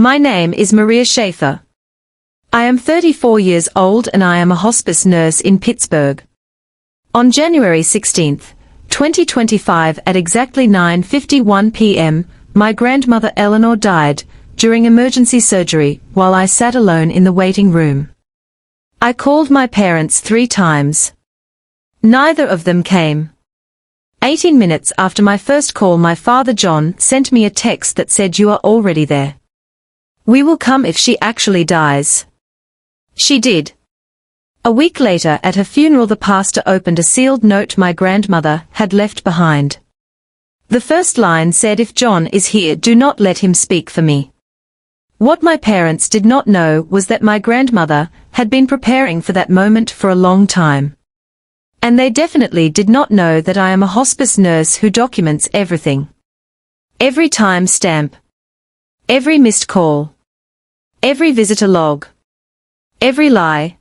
My name is Maria Schaefer. I am 34 years old and I am a hospice nurse in Pittsburgh. On January 16, 2025 at exactly 9:51 p.m., my grandmother Eleanor died during emergency surgery while I sat alone in the waiting room. I called my parents 3 times. Neither of them came. 18 minutes after my first call, my father John sent me a text that said, "You are already there. We will come if she actually dies." She did. A week later at her funeral, the pastor opened a sealed note my grandmother had left behind. The first line said, "If John is here, do not let him speak for me." What my parents did not know was that my grandmother had been preparing for that moment for a long time. And they definitely did not know that I am a hospice nurse who documents everything. Every time stamp. Every missed call. Every visitor log. Every lie.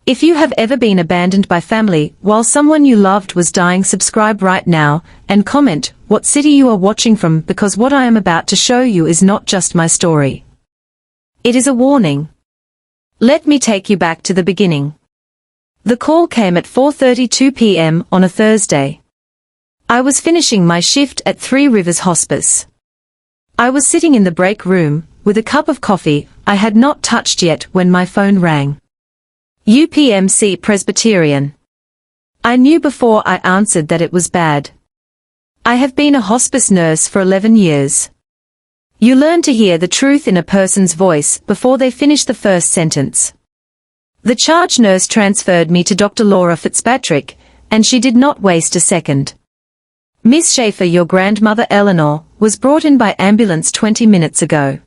If you have ever been abandoned by family while someone you loved was dying, subscribe right now and comment what city you are watching from, because what I am about to show you is not just my story. It is a warning. Let me take you back to the beginning. The call came at 4:32 p.m. on a Thursday. I was finishing my shift at Three Rivers Hospice. I was sitting in the break room with a cup of coffee I had not touched yet when my phone rang. UPMC Presbyterian. I knew before I answered that it was bad. I have been a hospice nurse for 11 years. You learn to hear the truth in a person's voice before they finish the first sentence. The charge nurse transferred me to Dr. Laura Fitzpatrick, and she did not waste a second. "Miss Schaefer, your grandmother Eleanor was brought in by ambulance 20 minutes ago.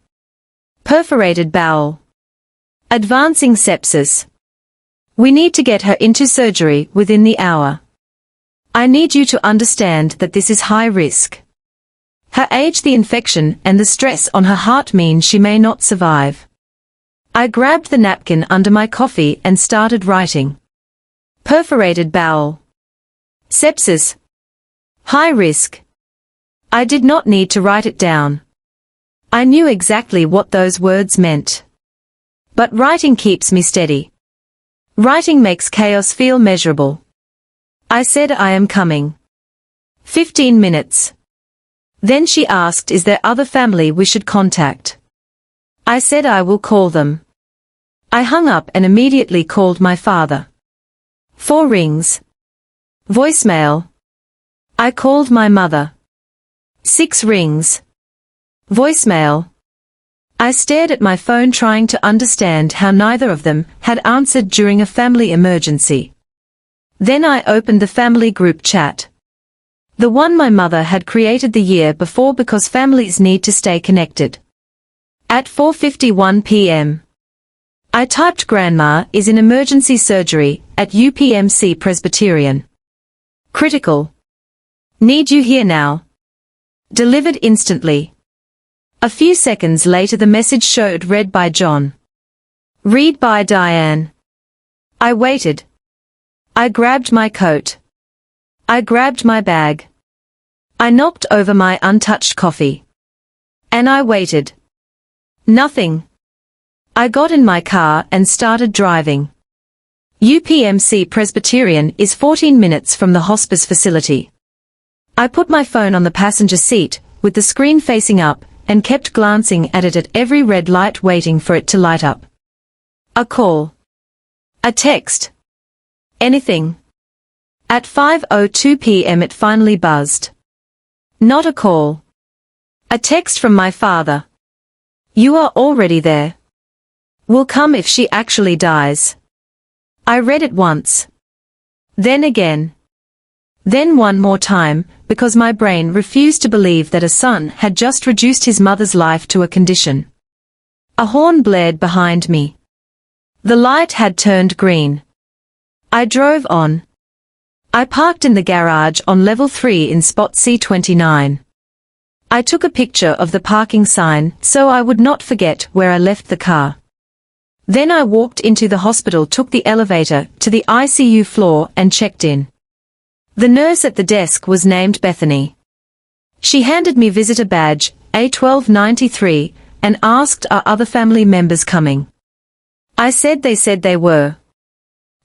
Perforated bowel. Advancing sepsis. We need to get her into surgery within the hour. I need you to understand that this is high risk. Her age, the infection, and the stress on her heart mean she may not survive." I grabbed the napkin under my coffee and started writing. Perforated bowel. Sepsis. High risk. I did not need to write it down. I knew exactly what those words meant. But writing keeps me steady. Writing makes chaos feel measurable. I said, "I am coming." 15 minutes. Then she asked, "Is there other family we should contact?" I said, "I will call them." I hung up and immediately called my father. 4 rings. Voicemail. I called my mother. 6 rings. Voicemail. I stared at my phone trying to understand how neither of them had answered during a family emergency. Then I opened the family group chat. The one my mother had created the year before because families need to stay connected. At 4:51 p.m. I typed, "Grandma is in emergency surgery at UPMC Presbyterian. Critical. Need you here now." Delivered instantly. A few seconds later the message showed, "Read by John. Read by Diane." I waited. I grabbed my coat. I grabbed my bag. I knocked over my untouched coffee. And I waited. Nothing. I got in my car and started driving. UPMC Presbyterian is 14 minutes from the hospice facility. I put my phone on the passenger seat, with the screen facing up, and kept glancing at it at every red light, waiting for it to light up. A call. A text. Anything. At 5:02 p.m. it finally buzzed. Not a call. A text from my father. "You are already there. Will come if she actually dies." I read it once. Then again. Then one more time, because my brain refused to believe that a son had just reduced his mother's life to a condition. A horn blared behind me. The light had turned green. I drove on. I parked in the garage on level 3 in spot C29. I took a picture of the parking sign so I would not forget where I left the car. Then I walked into the hospital, took the elevator to the ICU floor and checked in. The nurse at the desk was named Bethany. She handed me visitor badge A1293 and asked are other family members coming. I said they were.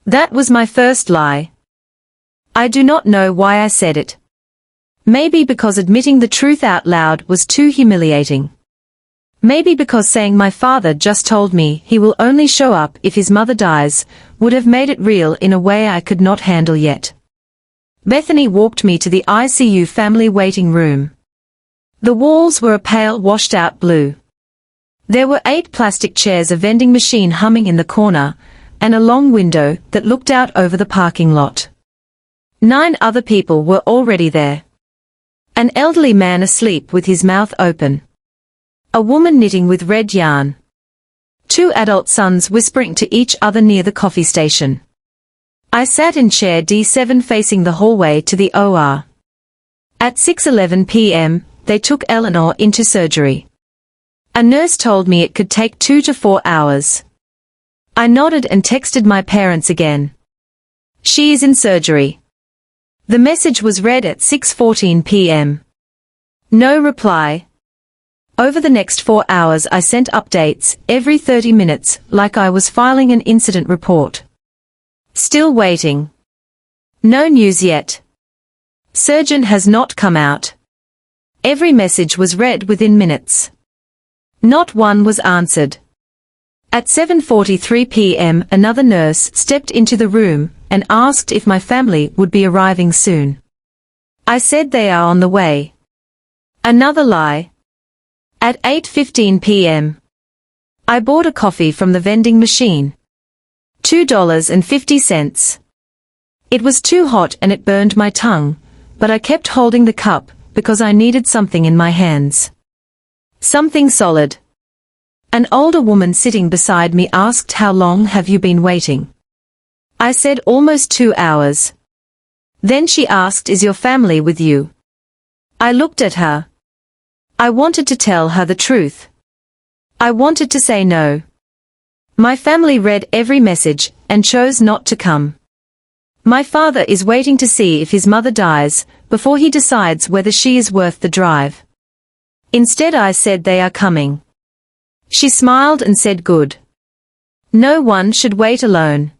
That was my first lie. I do not know why I said it. Maybe because admitting the truth out loud was too humiliating. Maybe because saying my father just told me he will only show up if his mother dies would have made it real in a way I could not handle yet. Bethany walked me to the ICU family waiting room. The walls were a pale washed-out blue. There were 8 plastic chairs, a vending machine humming in the corner, and a long window that looked out over the parking lot. 9 other people were already there. An elderly man asleep with his mouth open. A woman knitting with red yarn. 2 adult sons whispering to each other near the coffee station. I sat in chair D7 facing the hallway to the OR. At 6:11 p.m., they took Eleanor into surgery. A nurse told me it could take 2 to 4 hours. I nodded and texted my parents again. She is in surgery. The message was read at 6:14 p.m. No reply. Over the next 4 hours I sent updates every 30 minutes like I was filing an incident report. Still waiting. No news yet. Surgeon has not come out. Every message was read within minutes. Not one was answered. At 7:43 p.m. another nurse stepped into the room and asked if my family would be arriving soon. I said they are on the way. Another lie. At 8:15 p.m. I bought a coffee from the vending machine. $2.50. It was too hot and it burned my tongue, but I kept holding the cup because I needed something in my hands. Something solid. An older woman sitting beside me asked, "How long have you been waiting?" I said almost 2 hours. Then she asked, "Is your family with you?" I looked at her. I wanted to tell her the truth. I wanted to say no. My family read every message and chose not to come. My father is waiting to see if his mother dies before he decides whether she is worth the drive. Instead I said they are coming. She smiled and said good. No one should wait alone.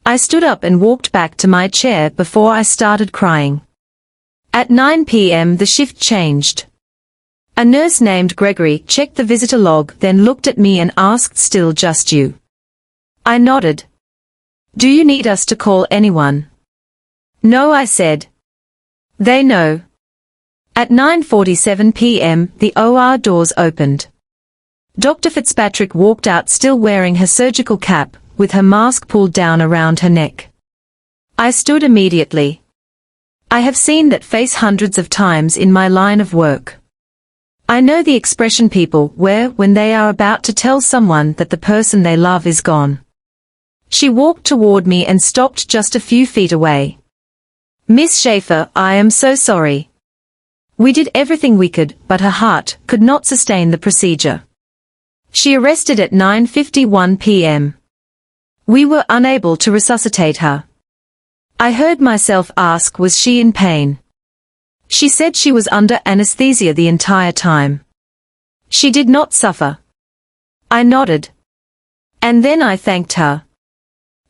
I stood up and walked back to my chair before I started crying. At 9 p.m. the shift changed. A nurse named Gregory checked the visitor log, then looked at me and asked, "Still just you?" I nodded. "Do you need us to call anyone?" "No," I said. "They know." At 9:47 p.m. the OR doors opened. Dr. Fitzpatrick walked out still wearing her surgical cap, with her mask pulled down around her neck. I stood immediately. I have seen that face hundreds of times in my line of work. I know the expression people wear when they are about to tell someone that the person they love is gone. She walked toward me and stopped just a few feet away. "Miss Schaefer, I am so sorry. We did everything we could, but her heart could not sustain the procedure. She arrested at 9:51 p.m. We were unable to resuscitate her." I heard myself ask, was she in pain? She said she was under anesthesia the entire time. She did not suffer. I nodded. And then I thanked her.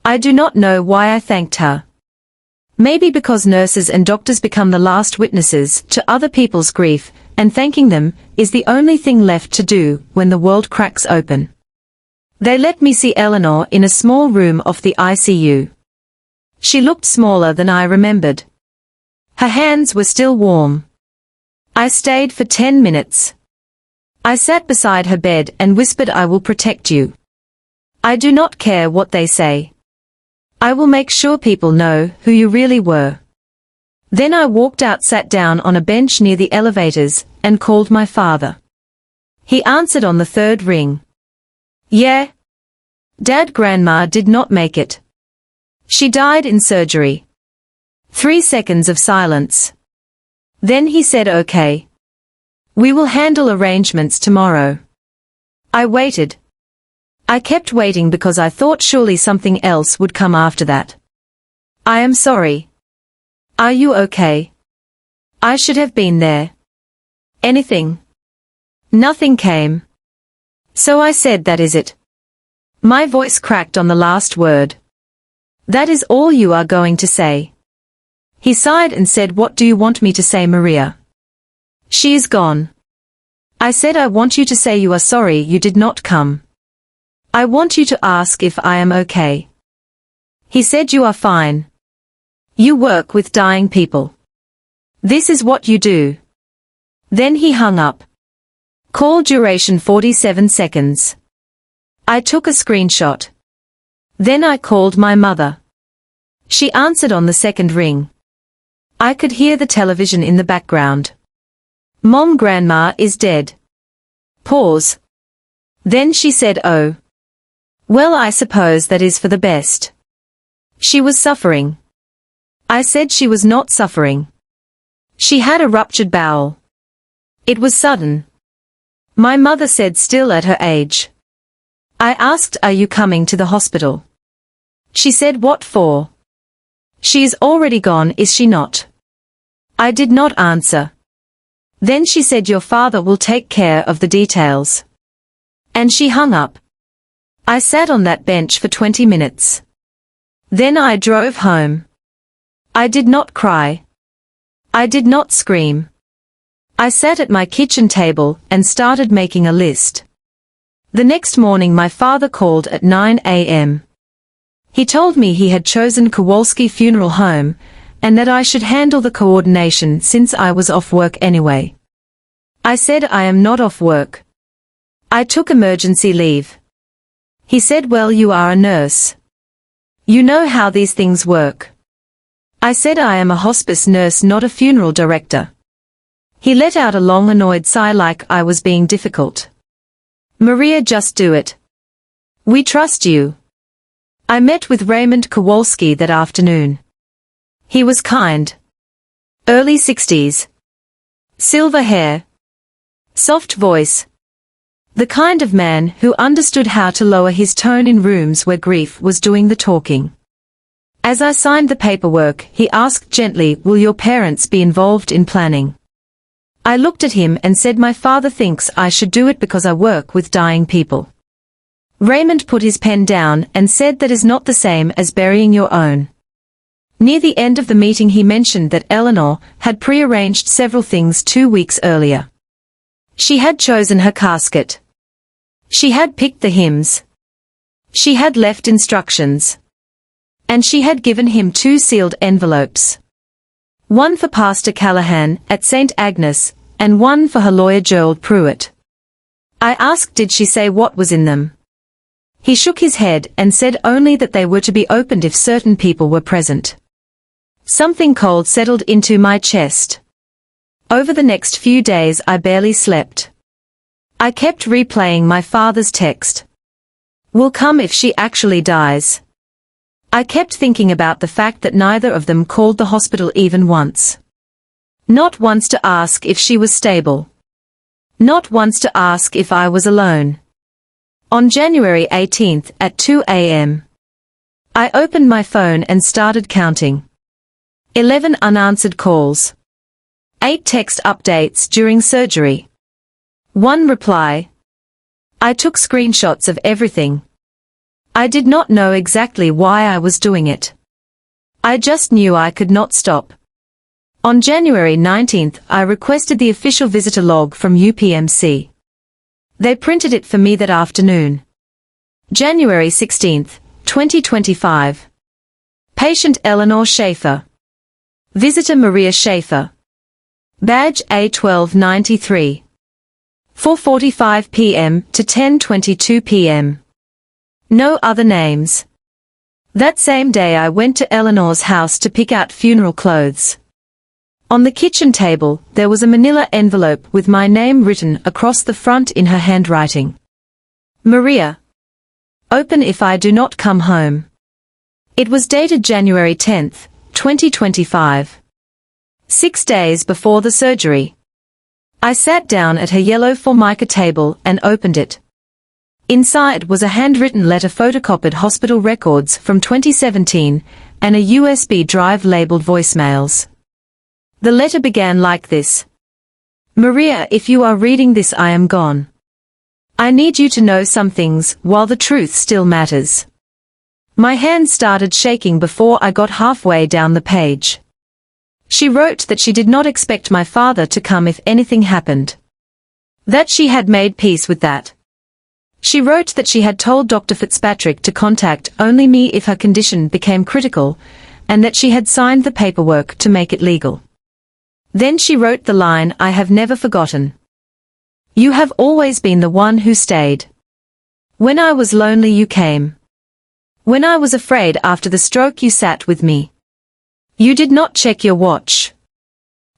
I do not know why I thanked her. Maybe because nurses and doctors become the last witnesses to other people's grief, and thanking them is the only thing left to do when the world cracks open. They let me see Eleanor in a small room off the ICU. She looked smaller than I remembered. Her hands were still warm. I stayed for 10 minutes. I sat beside her bed and whispered, "I will protect you. I do not care what they say. I will make sure people know who you really were." Then I walked out, sat down on a bench near the elevators, and called my father. He answered on the 3rd ring. "Yeah. Dad, Grandma did not make it. She died in surgery." 3 seconds of silence. Then he said, "Okay. We will handle arrangements tomorrow." I waited. I kept waiting because I thought surely something else would come after that. "I am sorry. Are you okay? I should have been there." "Anything?" Nothing came. So I said, that is it. My voice cracked on the last word. That is all you are going to say? He sighed and said, what do you want me to say, Maria? She is gone. I said, I want you to say you are sorry you did not come. I want you to ask if I am okay. He said, you are fine. You work with dying people. This is what you do. Then he hung up. Call duration 47 seconds. I took a screenshot. Then I called my mother. She answered on the second ring. I could hear the television in the background. Mom, grandma is dead. Pause. Then she said, oh. Well, I suppose that is for the best. She was suffering. I said she was not suffering. She had a ruptured bowel. It was sudden. My mother said, still at her age. I asked, are you coming to the hospital? She said, what for? She is already gone, is she not? I did not answer. Then she said, your father will take care of the details. And she hung up. I sat on that bench for 20 minutes. Then I drove home. I did not cry. I did not scream. I sat at my kitchen table and started making a list. The next morning my father called at 9 a.m. He told me he had chosen Kowalski Funeral Home, and that I should handle the coordination since I was off work anyway. I said, I am not off work. I took emergency leave. He said, well, you are a nurse. You know how these things work. I said, I am a hospice nurse, not a funeral director. He let out a long annoyed sigh like I was being difficult. Maria, just do it. We trust you. I met with Raymond Kowalski that afternoon. He was kind. Early 60s. Silver hair. Soft voice. The kind of man who understood how to lower his tone in rooms where grief was doing the talking. As I signed the paperwork, he asked gently, will your parents be involved in planning? I looked at him and said, my father thinks I should do it because I work with dying people. Raymond put his pen down and said, that is not the same as burying your own. Near the end of the meeting he mentioned that Eleanor had prearranged several things 2 weeks earlier. She had chosen her casket. She had picked the hymns. She had left instructions. And she had given him 2 sealed envelopes. One for Pastor Callahan at St. Agnes, and one for her lawyer Gerald Pruitt. I asked, did she say what was in them? He shook his head and said only that they were to be opened if certain people were present. Something cold settled into my chest. Over the next few days I barely slept. I kept replaying my father's text. Will come if she actually dies. I kept thinking about the fact that neither of them called the hospital even once. Not once to ask if she was stable. Not once to ask if I was alone. On January 18th at 2 a.m. I opened my phone and started counting. 11 unanswered calls. 8 text updates during surgery. 1 reply. I took screenshots of everything. I did not know exactly why I was doing it. I just knew I could not stop. On January 19th I requested the official visitor log from UPMC. They printed it for me that afternoon. January 16th, 2025. Patient Eleanor Schaefer. Visitor Maria Schaefer. Badge A1293. 4:45 p.m. to 10:22 p.m. No other names. That same day I went to Eleanor's house to pick out funeral clothes. On the kitchen table, there was a manila envelope with my name written across the front in her handwriting. Maria. Open if I do not come home. It was dated January 10th, 2025. 6 days before the surgery. I sat down at her yellow formica table and opened it. Inside was a handwritten letter photocopied hospital records from 2017 and a USB drive labeled voicemails. The letter began like this. Maria, if you are reading this, I am gone. I need you to know some things while the truth still matters. My hand started shaking before I got halfway down the page. She wrote that she did not expect my father to come if anything happened. That she had made peace with that. She wrote that she had told Dr. Fitzpatrick to contact only me if her condition became critical, and that she had signed the paperwork to make it legal. Then she wrote the line I have never forgotten. You have always been the one who stayed. When I was lonely you came. When I was afraid after the stroke you sat with me. You did not check your watch.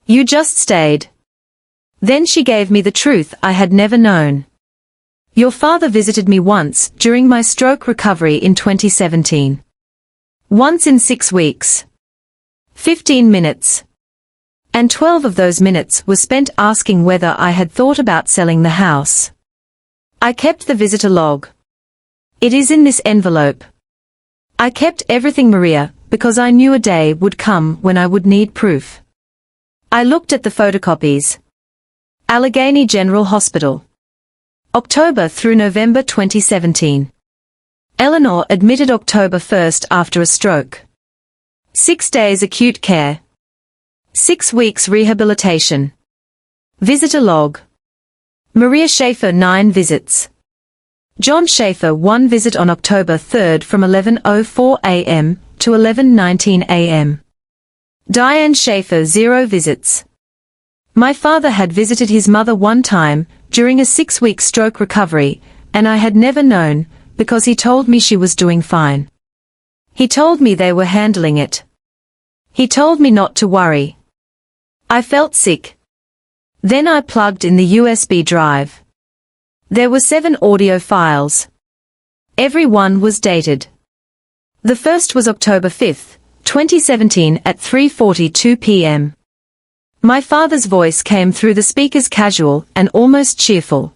You just stayed. Then she gave me the truth I had never known. Your father visited me once during my stroke recovery in 2017. Once in 6 weeks. 15 minutes. And 12 of those minutes were spent asking whether I had thought about selling the house. I kept the visitor log. It is in this envelope. I kept everything, Maria, because I knew a day would come when I would need proof. I looked at the photocopies. Allegheny General Hospital. October through November 2017. Eleanor admitted October 1st after a stroke. 6 days acute care. 6 weeks rehabilitation. Visitor log. Maria Schaefer 9 visits. John Schaefer 1 visit on October 3rd from 11:04 a.m. to 11:19 a.m. Diane Schaefer 0 visits. My father had visited his mother one time, during a 6-week stroke recovery, and I had never known, because he told me she was doing fine. He told me they were handling it. He told me not to worry. I felt sick. Then I plugged in the USB drive. There were 7 audio files. Every one was dated. The first was October 5th, 2017 at 3:42 p.m. My father's voice came through the speakers, casual and almost cheerful.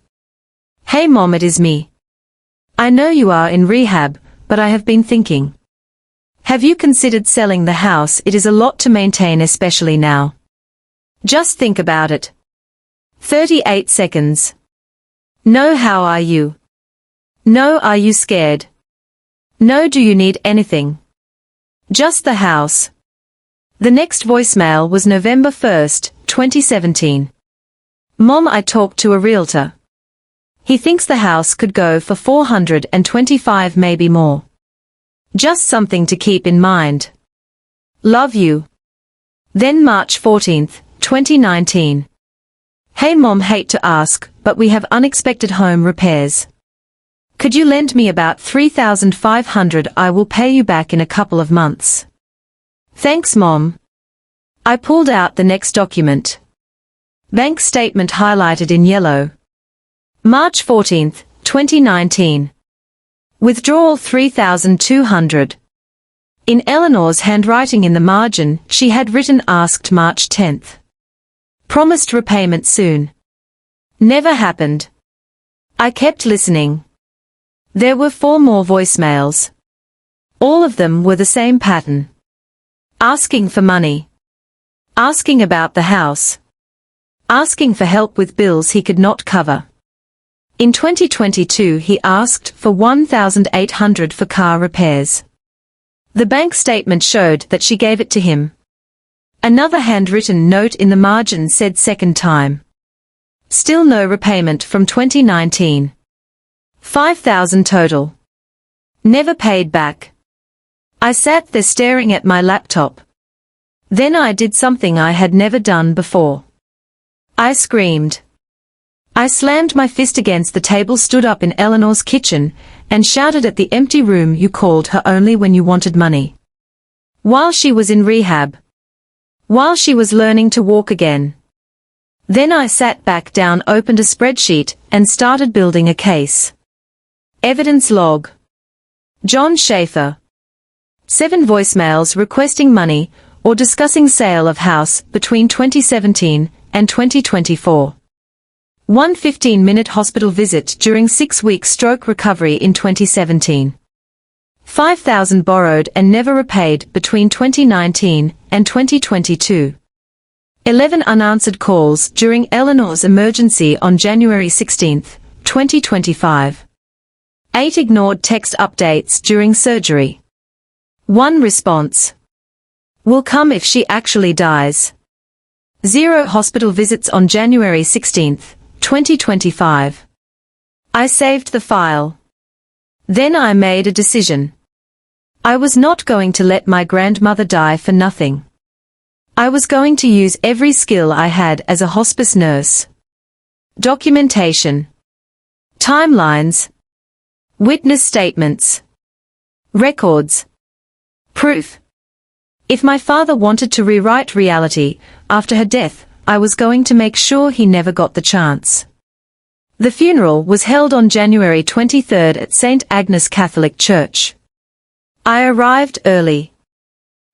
Hey Mom, it is me. I know you are in rehab, but I have been thinking. Have you considered selling the house? It is a lot to maintain, especially now. Just think about it. 38 seconds. No, how are you? No, are you scared? No, do you need anything? Just the house. The next voicemail was November 1st, 2017. Mom, I talked to a realtor. He thinks the house could go for $425, maybe more. Just something to keep in mind. Love you. Then March 14th, 2019. Hey Mom, hate to ask, but we have unexpected home repairs. Could you lend me about $3,500? I will pay you back in a couple of months. Thanks Mom. I pulled out the next document. Bank statement highlighted in yellow. March 14th, 2019. Withdrawal $3,200. In Eleanor's handwriting in the margin, she had written asked March 10th. Promised repayment soon. Never happened. I kept listening. There were 4 more voicemails. All of them were the same pattern. Asking for money. Asking about the house. Asking for help with bills he could not cover. In 2022 he asked for $1,800 for car repairs. The bank statement showed that she gave it to him. Another handwritten note in the margin said second time. Still no repayment from 2019. $5,000 total. Never paid back. I sat there staring at my laptop. Then I did something I had never done before. I screamed. I slammed my fist against the table, stood up in Eleanor's kitchen, and shouted at the empty room, you called her only when you wanted money. While she was in rehab. While she was learning to walk again. Then I sat back down, opened a spreadsheet, and started building a case. Evidence log. John Schaefer. 7 voicemails requesting money or discussing sale of house between 2017 and 2024. 1 15-minute hospital visit during 6-week stroke recovery in 2017. $5,000 borrowed and never repaid between 2019 and 2022. 11 unanswered calls during Eleanor's emergency on January 16, 2025. 8 ignored text updates during surgery. 1 response. Will come if she actually dies. 0 hospital visits on January 16, 2025. I saved the file. Then I made a decision. I was not going to let my grandmother die for nothing. I was going to use every skill I had as a hospice nurse. Documentation. Timelines. Witness statements. Records. Proof. If my father wanted to rewrite reality after her death, I was going to make sure he never got the chance. The funeral was held on January 23 at St. Agnes Catholic Church. I arrived early.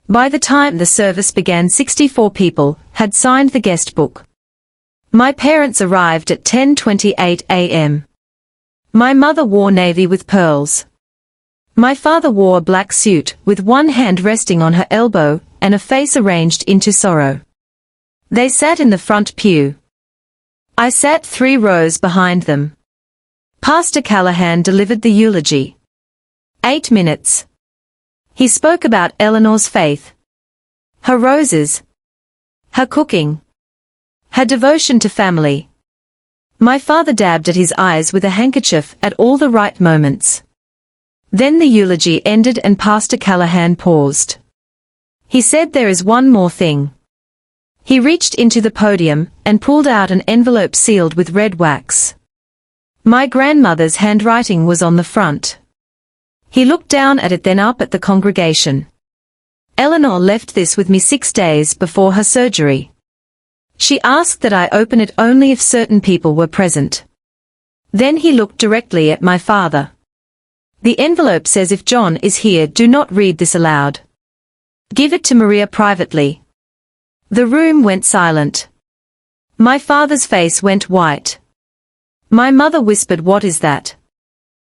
By the time the service began, 64 people had signed the guest book. My parents arrived at 10:28 a.m. My mother wore navy with pearls. My father wore a black suit with one hand resting on her elbow and a face arranged into sorrow. They sat in the front pew. I sat 3 rows behind them. Pastor Callahan delivered the eulogy. 8 minutes. He spoke about Eleanor's faith, her roses, her cooking, her devotion to family. My father dabbed at his eyes with a handkerchief at all the right moments. Then the eulogy ended and Pastor Callahan paused. He said, "There is one more thing." He reached into the podium and pulled out an envelope sealed with red wax. My grandmother's handwriting was on the front. He looked down at it, then up at the congregation. Eleanor left this with me 6 days before her surgery. She asked that I open it only if certain people were present. Then he looked directly at my father. The envelope says, "If John is here, do not read this aloud. Give it to Maria privately." The room went silent. My father's face went white. My mother whispered, "What is that?"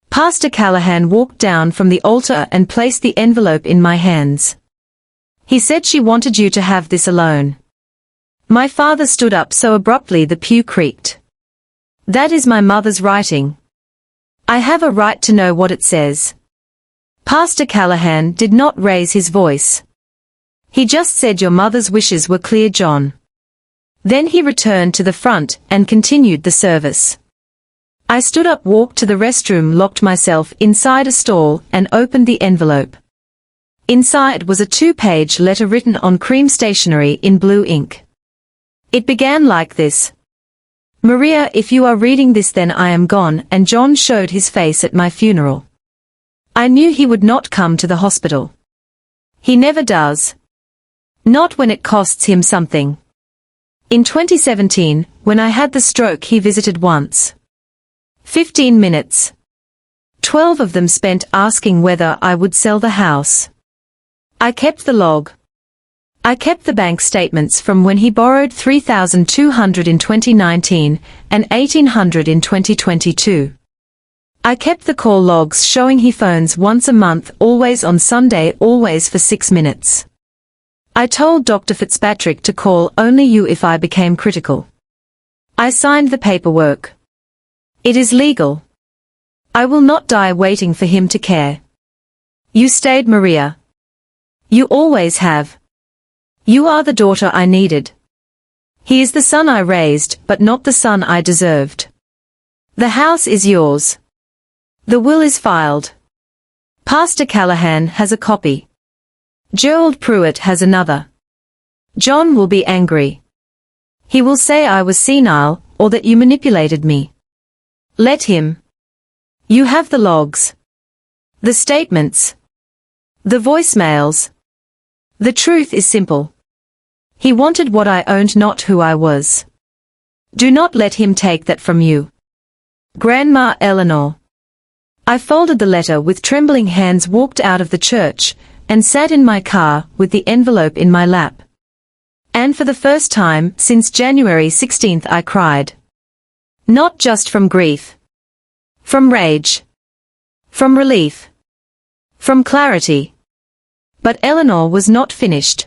Pastor Callahan walked down from the altar and placed the envelope in my hands. He said, "She wanted you to have this alone." My father stood up so abruptly the pew creaked. "That is my mother's writing. I have a right to know what it says." Pastor Callahan did not raise his voice. He just said, "Your mother's wishes were clear, John." Then he returned to the front and continued the service. I stood up, walked to the restroom, locked myself inside a stall, and opened the envelope. Inside was a 2-page letter written on cream stationery in blue ink. It began like this. "Maria, if you are reading this, then I am gone," and John showed his face at my funeral. I knew he would not come to the hospital. He never does. Not when it costs him something. In 2017, when I had the stroke, he visited once. 15 minutes. 12 of them spent asking whether I would sell the house. I kept the log. I kept the bank statements from when he borrowed $3,200 in 2019 and $1,800 in 2022. I kept the call logs showing he phones once a month, always on Sunday, always for 6 minutes. I told Dr. Fitzpatrick to call only you if I became critical. I signed the paperwork. It is legal. I will not die waiting for him to care. You stayed, Maria. You always have. You are the daughter I needed. He is the son I raised, but not the son I deserved. The house is yours. The will is filed. Pastor Callahan has a copy. Gerald Pruitt has another. John will be angry. He will say I was senile, or that you manipulated me. Let him. You have the logs. The statements. The voicemails. The truth is simple. He wanted what I owned, not who I was. Do not let him take that from you. Grandma Eleanor. I folded the letter with trembling hands, walked out of the church, and sat in my car with the envelope in my lap. And for the first time since January 16th I cried. Not just from grief. From rage. From relief. From clarity. But Eleanor was not finished.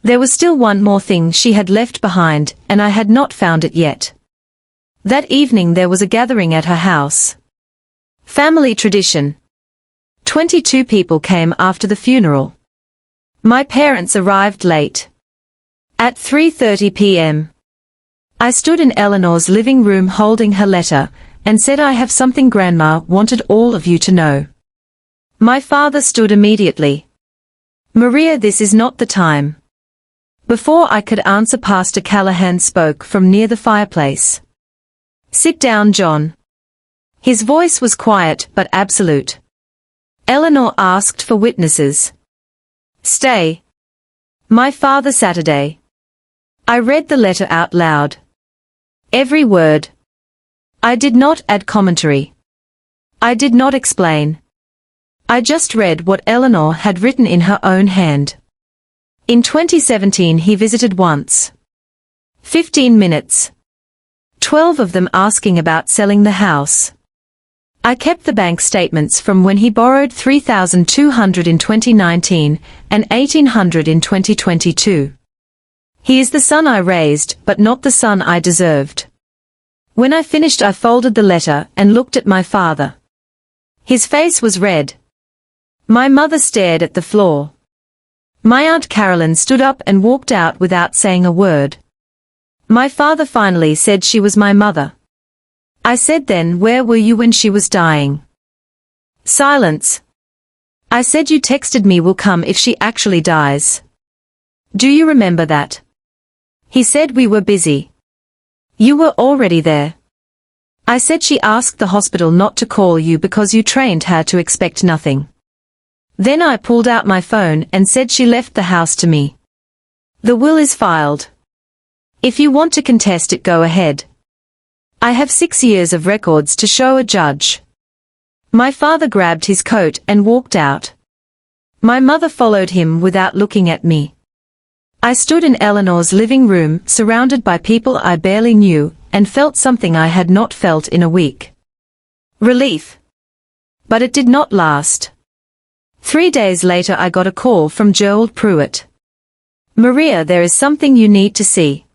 There was still one more thing she had left behind, and I had not found it yet. That evening there was a gathering at her house. Family tradition. 22 people came after the funeral. My parents arrived late. At 3:30 p.m. I stood in Eleanor's living room holding her letter, and said, "I have something Grandma wanted all of you to know." My father stood immediately. "Maria, this is not the time." Before I could answer, Pastor Callahan spoke from near the fireplace. "Sit down, John." His voice was quiet but absolute. Eleanor asked for witnesses. "Stay." My father. Saturday. I read the letter out loud. Every word. I did not add commentary. I did not explain. I just read what Eleanor had written in her own hand. In 2017 he visited once. 15 minutes. 12 of them asking about selling the house. I kept the bank statements from when he borrowed $3,200 in 2019 and $1,800 in 2022. He is the son I raised, but not the son I deserved. When I finished, I folded the letter and looked at my father. His face was red. My mother stared at the floor. My Aunt Carolyn stood up and walked out without saying a word. My father finally said she was my mother. I said, "Then where were you when she was dying?" Silence. I said, "You texted me will come if she actually dies. Do you remember that?" He said, "We were busy." "You were already there." I said, "She asked the hospital not to call you because you trained her to expect nothing." Then I pulled out my phone and said she left the house to me. The will is filed. If you want to contest it, go ahead. I have 6 years of records to show a judge. My father grabbed his coat and walked out. My mother followed him without looking at me. I stood in Eleanor's living room, surrounded by people I barely knew, and felt something I had not felt in a week. Relief. But it did not last. 3 days later I got a call from Gerald Pruitt. "Maria, there is something you need to see."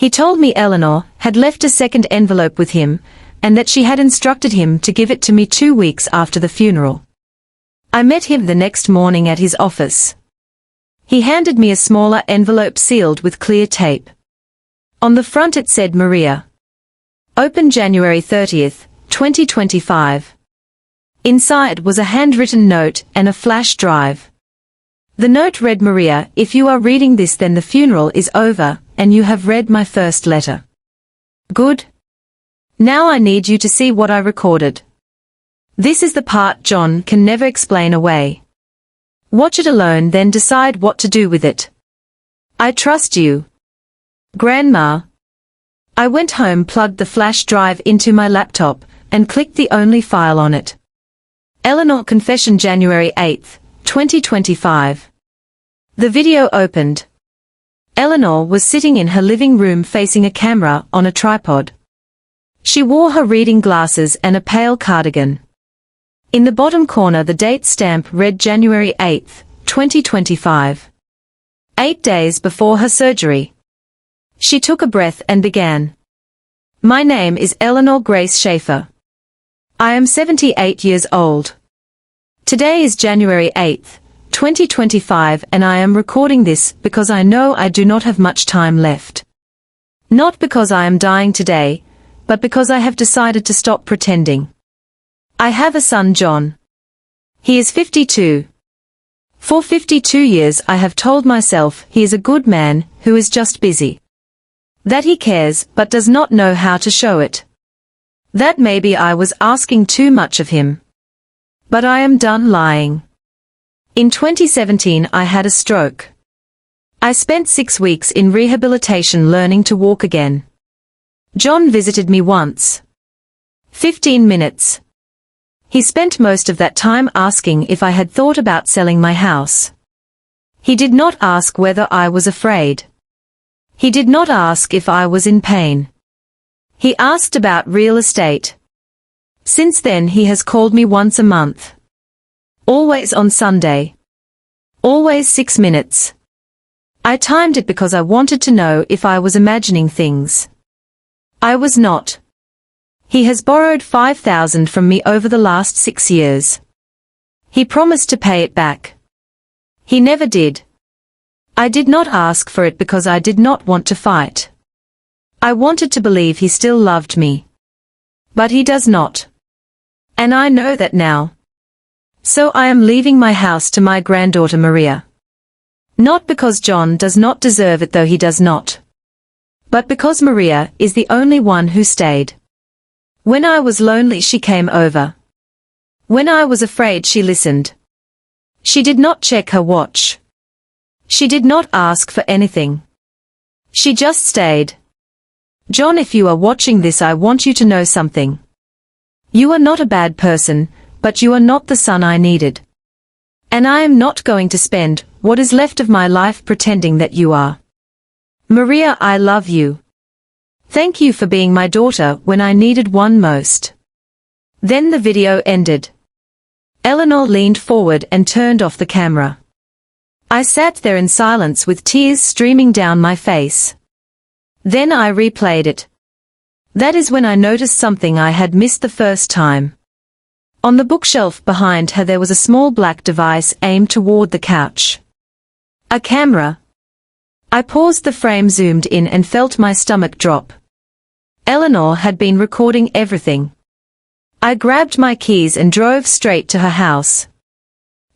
He told me Eleanor had left a second envelope with him, and that she had instructed him to give it to me 2 weeks after the funeral. I met him the next morning at his office. He handed me a smaller envelope sealed with clear tape. On the front it said, "Maria. Open January 30th, 2025. Inside was a handwritten note and a flash drive. The note read, "Maria, if you are reading this, then the funeral is over, and you have read my first letter. Good. Now I need you to see what I recorded. This is the part John can never explain away. Watch it alone, then decide what to do with it. I trust you. Grandma." I went home, plugged the flash drive into my laptop, and clicked the only file on it. Eleanor confession, January 8th, 2025. The video opened. Eleanor was sitting in her living room facing a camera on a tripod. She wore her reading glasses and a pale cardigan. In the bottom corner the date stamp read January 8th, 2025. 8 days before her surgery. She took a breath and began. "My name is Eleanor Grace Schaefer. I am 78 years old. Today is January 8th, 2025, and I am recording this because I know I do not have much time left. Not because I am dying today, but because I have decided to stop pretending. I have a son, John. He is 52. For 52 years I have told myself he is a good man who is just busy. That he cares but does not know how to show it. That maybe I was asking too much of him. But I am done lying. In 2017 I had a stroke. I spent 6 weeks in rehabilitation learning to walk again. John visited me once. 15 minutes. He spent most of that time asking if I had thought about selling my house. He did not ask whether I was afraid. He did not ask if I was in pain. He asked about real estate. Since then he has called me once a month. Always on Sunday. Always 6 minutes. I timed it because I wanted to know if I was imagining things. I was not. He has borrowed 5,000 from me over the last 6 years. He promised to pay it back. He never did. I did not ask for it because I did not want to fight. I wanted to believe he still loved me. But he does not. And I know that now. So I am leaving my house to my granddaughter Maria. Not because John does not deserve it, though he does not. But because Maria is the only one who stayed. When I was lonely, she came over. When I was afraid, she listened. She did not check her watch. She did not ask for anything. She just stayed. John, if you are watching this, I want you to know something. You are not a bad person, but you are not the son I needed. And I am not going to spend what is left of my life pretending that you are. Maria, I love you. Thank you for being my daughter when I needed one most. Then the video ended. Eleanor leaned forward and turned off the camera. I sat there in silence with tears streaming down my face. Then I replayed it. That is when I noticed something I had missed the first time. On the bookshelf behind her there was a small black device aimed toward the couch. A camera. I paused, the frame zoomed in and felt my stomach drop. Eleanor had been recording everything. I grabbed my keys and drove straight to her house.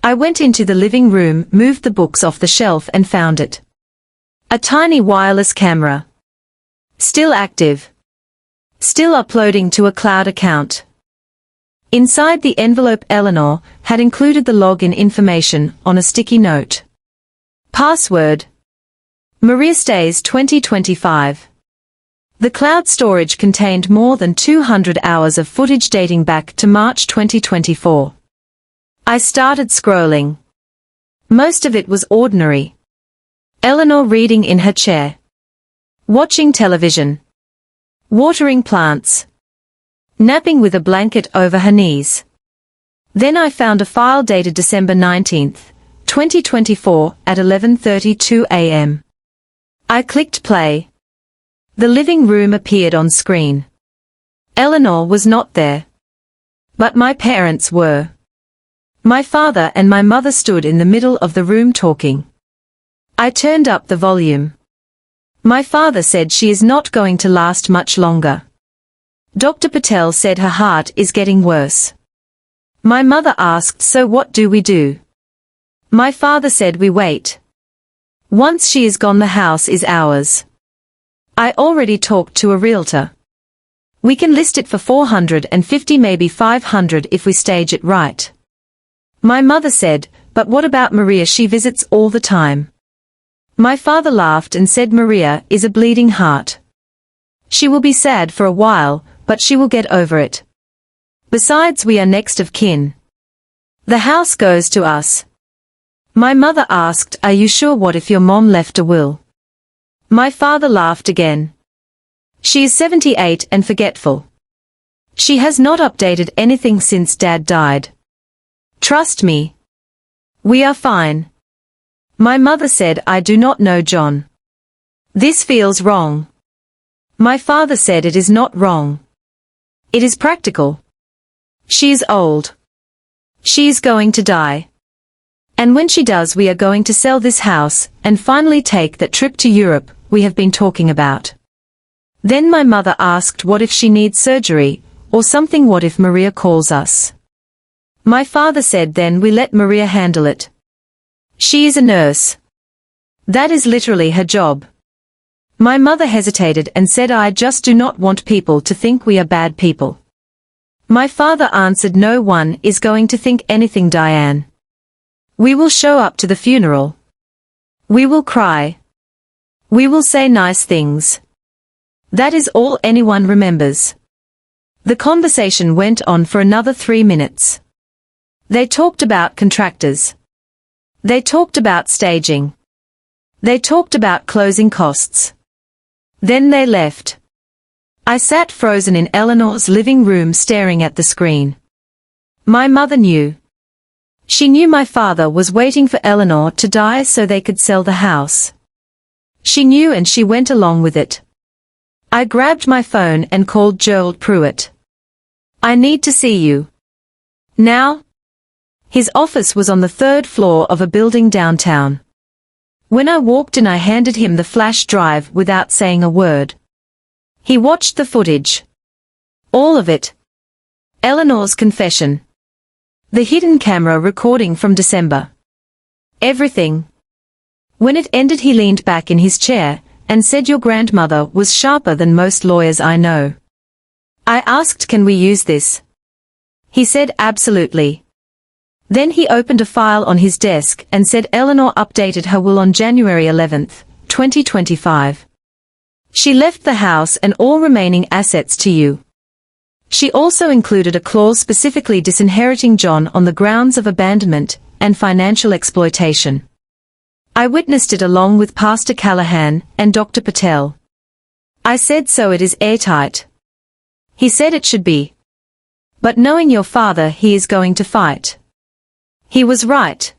I went into the living room, moved the books off the shelf and found it. A tiny wireless camera. Still active. Still uploading to a cloud account. Inside the envelope, Eleanor had included the login information on a sticky note. Password: Maria Stays 2025. The cloud storage contained more than 200 hours of footage dating back to March 2024. I started scrolling. Most of it was ordinary. Eleanor reading in her chair. Watching television. Watering plants. Napping with a blanket over her knees. Then I found a file dated December 19, 2024 at 11:32 a.m. I clicked play. The living room appeared on screen. Eleanor was not there. But my parents were. My father and my mother stood in the middle of the room talking. I turned up the volume. My father said she is not going to last much longer. Dr. Patel said her heart is getting worse. My mother asked, so what do we do? My father said we wait. Once she is gone, the house is ours. I already talked to a realtor. We can list it for 450, maybe 500 if we stage it right. My mother said, but what about Maria? She visits all the time. My father laughed and said Maria is a bleeding heart. She will be sad for a while, but she will get over it. Besides, we are next of kin. The house goes to us. My mother asked, are you sure? What if your mom left a will? My father laughed again. She is 78 and forgetful. She has not updated anything since Dad died. Trust me. We are fine. My mother said, I do not know, John. This feels wrong. My father said it is not wrong. It is practical. She is old. She is going to die. And when she does, we are going to sell this house and finally take that trip to Europe we have been talking about. Then my mother asked, what if she needs surgery or something? What if Maria calls us? My father said, then we let Maria handle it. She is a nurse. That is literally her job. My mother hesitated and said, I just do not want people to think we are bad people. My father answered, no one is going to think anything, Diane. We will show up to the funeral. We will cry. We will say nice things. That is all anyone remembers. The conversation went on for another 3 minutes. They talked about contractors. They talked about staging. They talked about closing costs. Then they left. I sat frozen in Eleanor's living room staring at the screen. My mother knew. She knew my father was waiting for Eleanor to die so they could sell the house. She knew and she went along with it. I grabbed my phone and called Gerald Pruitt. I need to see you. Now? His office was on the third floor of a building downtown. When I walked in, I handed him the flash drive without saying a word. He watched the footage. All of it. Eleanor's confession. The hidden camera recording from December. Everything. When it ended, he leaned back in his chair and said, "Your grandmother was sharper than most lawyers I know." I asked, "Can we use this?" He said, "Absolutely." Then he opened a file on his desk and said Eleanor updated her will on January 11th, 2025. She left the house and all remaining assets to you. She also included a clause specifically disinheriting John on the grounds of abandonment and financial exploitation. I witnessed it along with Pastor Callahan and Dr. Patel. I said, "So it is airtight." He said, "It should be. But knowing your father, he is going to fight." He was right.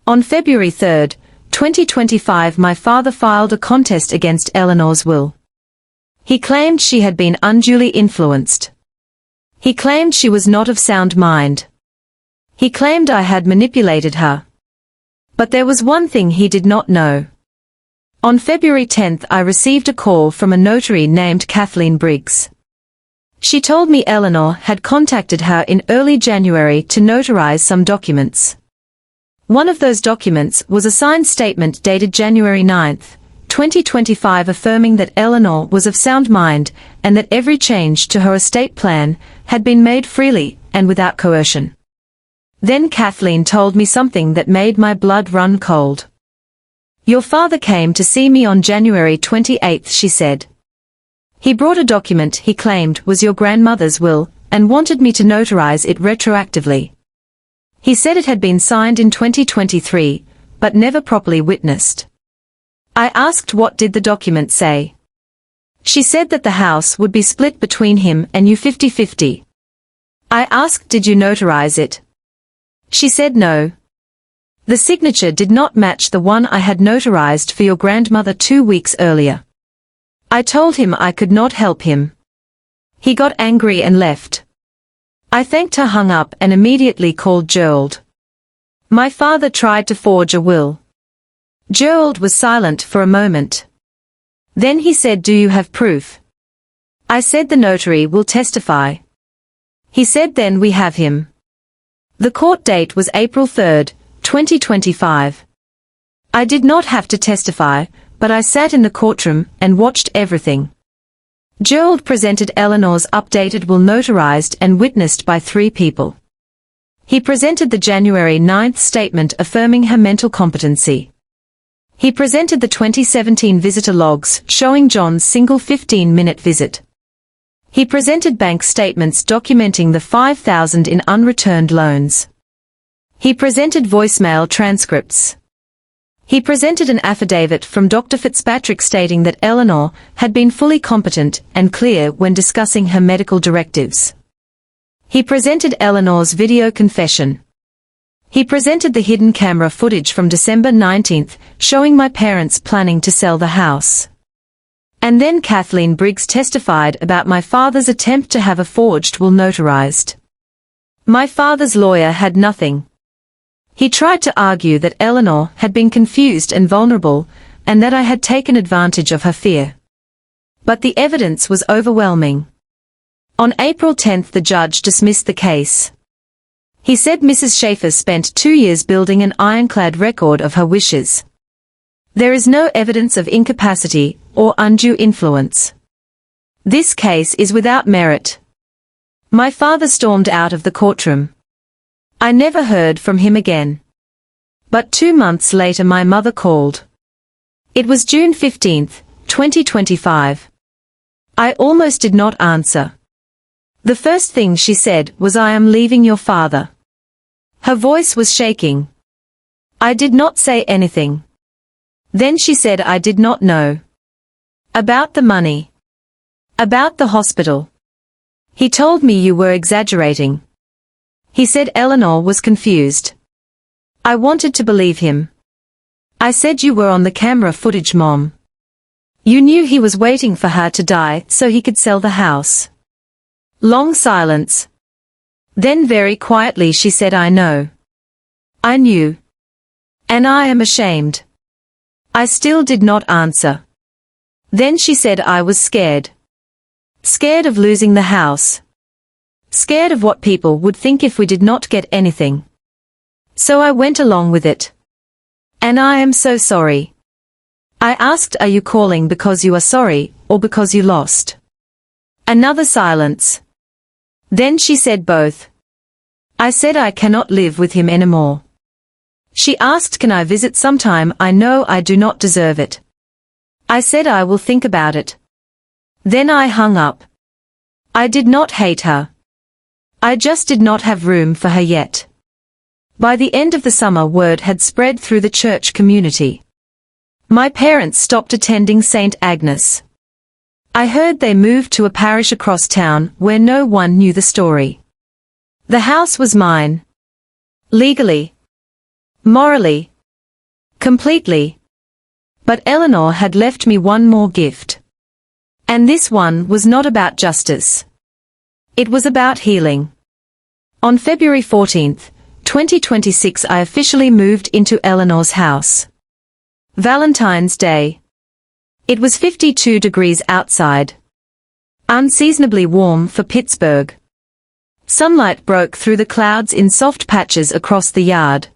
On February 3, 2025, my father filed a contest against Eleanor's will. He claimed she had been unduly influenced. He claimed she was not of sound mind. He claimed I had manipulated her. But there was one thing he did not know. On February 10, I received a call from a notary named Kathleen Briggs. She told me Eleanor had contacted her in early January to notarize some documents. One of those documents was a signed statement dated January 9, 2025, affirming that Eleanor was of sound mind and that every change to her estate plan had been made freely and without coercion. Then Kathleen told me something that made my blood run cold. "Your father came to see me on January 28, she said. He brought a document he claimed was your grandmother's will and wanted me to notarize it retroactively. He said it had been signed in 2023, but never properly witnessed." I asked, "What did the document say?" She said that the house would be split between him and you 50-50. I asked, "Did you notarize it?" She said no. The signature did not match the one I had notarized for your grandmother 2 weeks earlier. I told him I could not help him. He got angry and left. I thanked her, hung up, and immediately called Gerald. My father tried to forge a will. Gerald was silent for a moment. Then he said, "Do you have proof?" I said, "The notary will testify." He said, "Then we have him." The court date was April 3, 2025. I did not have to testify, but I sat in the courtroom and watched everything. Gerald presented Eleanor's updated will notarized and witnessed by 3 people. He presented the January 9 statement affirming her mental competency. He presented the 2017 visitor logs showing John's single 15-minute visit. He presented bank statements documenting the $5,000 in unreturned loans. He presented voicemail transcripts. He presented an affidavit from Dr. Fitzpatrick stating that Eleanor had been fully competent and clear when discussing her medical directives. He presented Eleanor's video confession. He presented the hidden camera footage from December 19, showing my parents planning to sell the house. And then Kathleen Briggs testified about my father's attempt to have a forged will notarized. My father's lawyer had nothing. He tried to argue that Eleanor had been confused and vulnerable, and that I had taken advantage of her fear. But the evidence was overwhelming. On April 10, the judge dismissed the case. He said Mrs. Schaefer spent 2 years building an ironclad record of her wishes. There is no evidence of incapacity or undue influence. This case is without merit. My father stormed out of the courtroom. I never heard from him again. But 2 months later my mother called. It was June 15, 2025. I almost did not answer. The first thing she said was, "I am leaving your father." Her voice was shaking. I did not say anything. Then she said, "I did not know. About the money. About the hospital. He told me you were exaggerating." He said Eleanor was confused. I wanted to believe him. I said, "You were on the camera footage, Mom." You knew he was waiting for her to die so he could sell the house. Long silence. Then very quietly she said, I know. I knew. And I am ashamed. I still did not answer. Then she said I was scared. Scared of losing the house. Scared of what people would think if we did not get anything. So I went along with it. And I am so sorry. I asked, are you calling because you are sorry, or because you lost? Another silence. Then she said both. I said I cannot live with him anymore. She asked, can I visit sometime? I know I do not deserve it. I said I will think about it. Then I hung up. I did not hate her. I just did not have room for her yet. By the end of the summer, word had spread through the church community. My parents stopped attending St. Agnes. I heard they moved to a parish across town where no one knew the story. The house was mine. Legally. Morally. Completely. But Eleanor had left me one more gift. And this one was not about justice. It was about healing. On February 14th, 2026, I officially moved into Eleanor's house. Valentine's Day. It was 52 degrees outside. Unseasonably warm for Pittsburgh. Sunlight broke through the clouds in soft patches across the yard.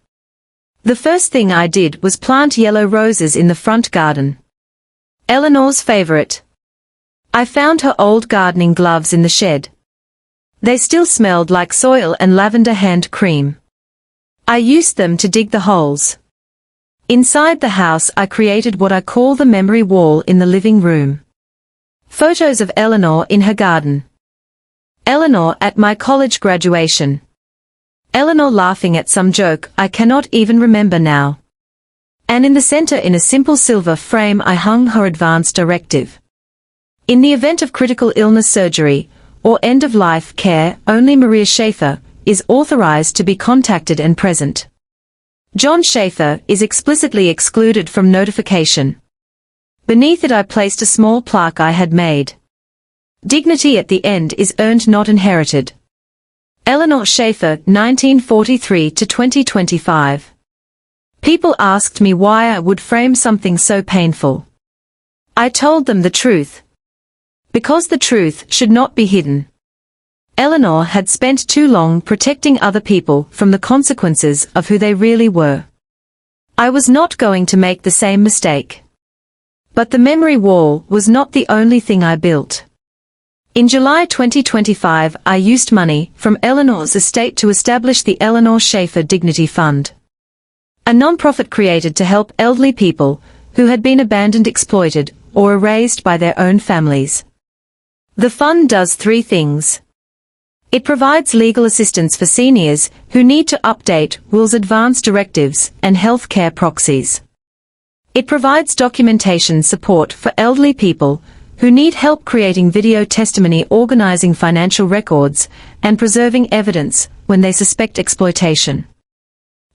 The first thing I did was plant yellow roses in the front garden. Eleanor's favorite. I found her old gardening gloves in the shed. They still smelled like soil and lavender hand cream. I used them to dig the holes. Inside the house I created what I call the memory wall in the living room. Photos of Eleanor in her garden. Eleanor at my college graduation. Eleanor laughing at some joke I cannot even remember now. And in the center, in a simple silver frame, I hung her advance directive. In the event of critical illness, surgery, or end-of-life care, only Maria Schaefer is authorized to be contacted and present. John Schaefer is explicitly excluded from notification. Beneath it I placed a small plaque I had made. Dignity at the end is earned, not inherited. Eleanor Schaefer, 1943 to 2025. People asked me why I would frame something so painful. I told them the truth. Because the truth should not be hidden. Eleanor had spent too long protecting other people from the consequences of who they really were. I was not going to make the same mistake. But the memory wall was not the only thing I built. In July 2025, I used money from Eleanor's estate to establish the Eleanor Schaefer Dignity Fund. A non-profit created to help elderly people who had been abandoned, exploited, or erased by their own families. The fund does three things. It provides legal assistance for seniors who need to update wills, advance directives, and health care proxies. It provides documentation support for elderly people who need help creating video testimony, organizing financial records, and preserving evidence when they suspect exploitation.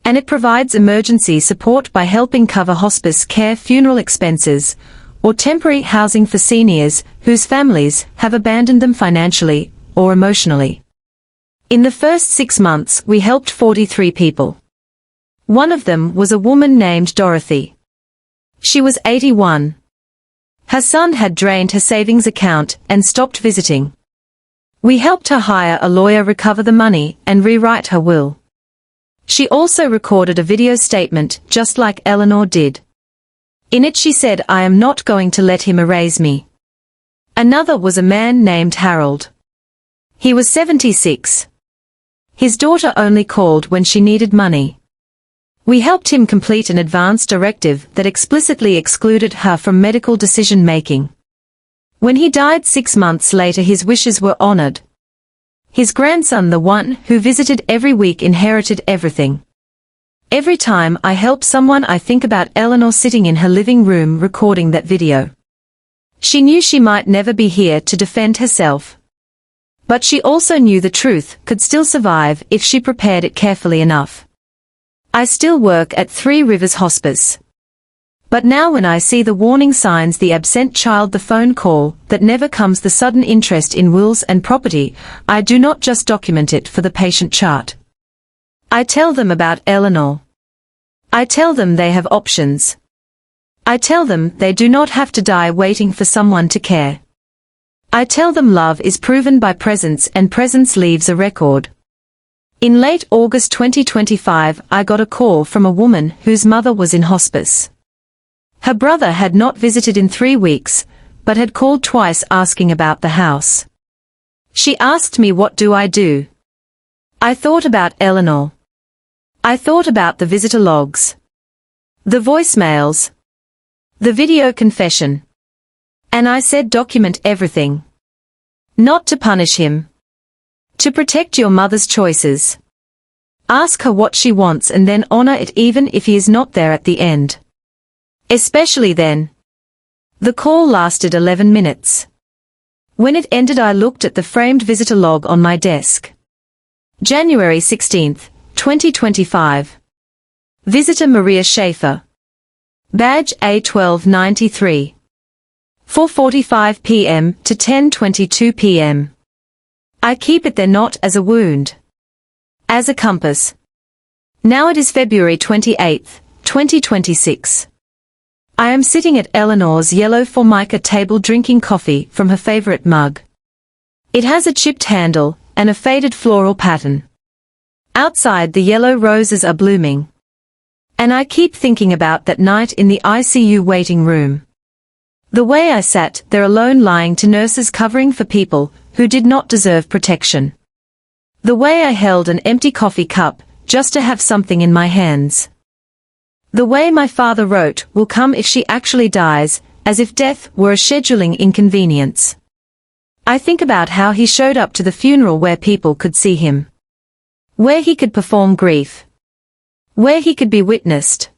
And it provides emergency support by helping cover hospice care, funeral expenses, or temporary housing for seniors whose families have abandoned them financially or emotionally. In the first 6 months, we helped 43 people. One of them was a woman named Dorothy. She was 81. Her son had drained her savings account and stopped visiting. We helped her hire a lawyer, recover the money, and rewrite her will. She also recorded a video statement just like Eleanor did. In it she said, "I am not going to let him erase me." Another was a man named Harold. He was 76. His daughter only called when she needed money. We helped him complete an advance directive that explicitly excluded her from medical decision-making. When he died 6 months later, his wishes were honored. His grandson, the one who visited every week, inherited everything. Every time I help someone, I think about Eleanor sitting in her living room recording that video. She knew she might never be here to defend herself. But she also knew the truth could still survive if she prepared it carefully enough. I still work at 3 Rivers Hospice. But now when I see the warning signs, the absent child, the phone call that never comes, the sudden interest in wills and property, I do not just document it for the patient chart. I tell them about Eleanor. I tell them they have options. I tell them they do not have to die waiting for someone to care. I tell them love is proven by presence, and presence leaves a record. In late August 2025, I got a call from a woman whose mother was in hospice. Her brother had not visited in 3 weeks, but had called twice asking about the house. She asked me, what do I do? I thought about Eleanor. I thought about the visitor logs, the voicemails, the video confession. And I said, document everything. Not to punish him. To protect your mother's choices. Ask her what she wants and then honor it even if he is not there at the end. Especially then. The call lasted 11 minutes. When it ended, I looked at the framed visitor log on my desk. January 16, 2025. Visitor Maria Schaefer. Badge A1293. 4:45 p.m. to 10:22 p.m. I keep it there not as a wound. As a compass. Now it is February 28, 2026. I am sitting at Eleanor's yellow Formica table drinking coffee from her favorite mug. It has a chipped handle and a faded floral pattern. Outside, the yellow roses are blooming. And I keep thinking about that night in the ICU waiting room. The way I sat there alone, lying to nurses covering for people who did not deserve protection. The way I held an empty coffee cup just to have something in my hands. The way my father wrote, will come if she actually dies, as if death were a scheduling inconvenience. I think about how he showed up to the funeral where people could see him. Where he could perform grief. Where he could be witnessed.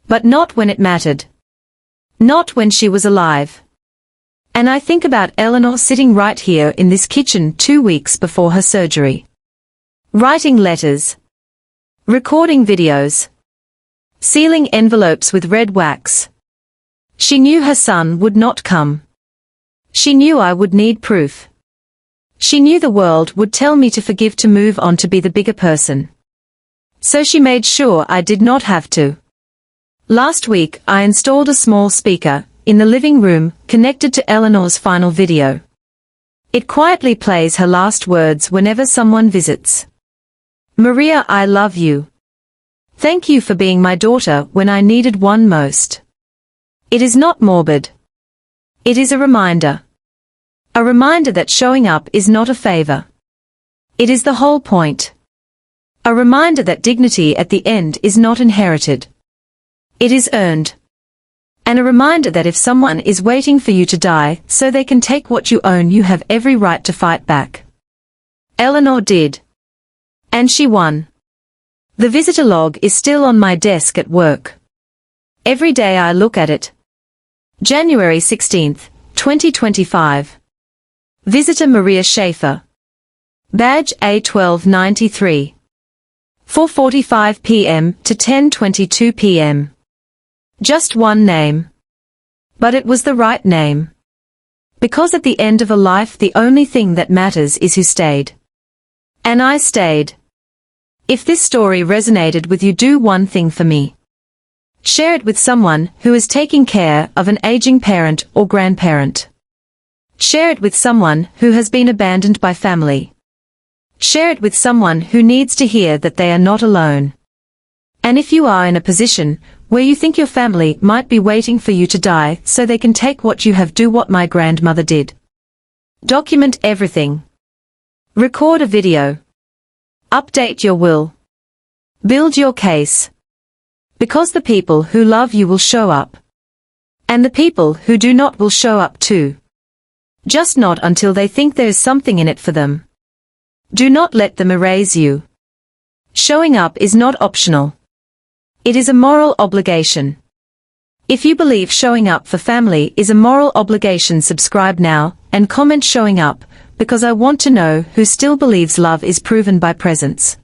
But not when it mattered. Not when she was alive. And I think about Eleanor sitting right here in this kitchen 2 weeks before her surgery. Writing letters. Recording videos. Sealing envelopes with red wax. She knew her son would not come. She knew I would need proof. She knew the world would tell me to forgive, to move on, to be the bigger person. So she made sure I did not have to. Last week, I installed a small speaker in the living room connected to Eleanor's final video. It quietly plays her last words whenever someone visits. Maria, I love you. Thank you for being my daughter when I needed one most. It is not morbid. It is a reminder. A reminder that showing up is not a favor. It is the whole point. A reminder that dignity at the end is not inherited. It is earned. And a reminder that if someone is waiting for you to die so they can take what you own, you have every right to fight back. Eleanor did. And she won. The visitor log is still on my desk at work. Every day I look at it. January 16, 2025. Visitor Maria Schaefer. Badge A1293. 4:45 p.m. to 10:22 p.m. Just one name. But it was the right name. Because at the end of a life, the only thing that matters is who stayed. And I stayed. If this story resonated with you, do one thing for me. Share it with someone who is taking care of an aging parent or grandparent. Share it with someone who has been abandoned by family. Share it with someone who needs to hear that they are not alone. And if you are in a position where you think your family might be waiting for you to die so they can take what you have, do what my grandmother did. Document everything. Record a video. Update your will. Build your case. Because the people who love you will show up. And the people who do not will show up too. Just not until they think there is something in it for them. Do not let them erase you. Showing up is not optional. It is a moral obligation. If you believe showing up for family is a moral obligation, subscribe now and comment showing up, because I want to know who still believes love is proven by presence.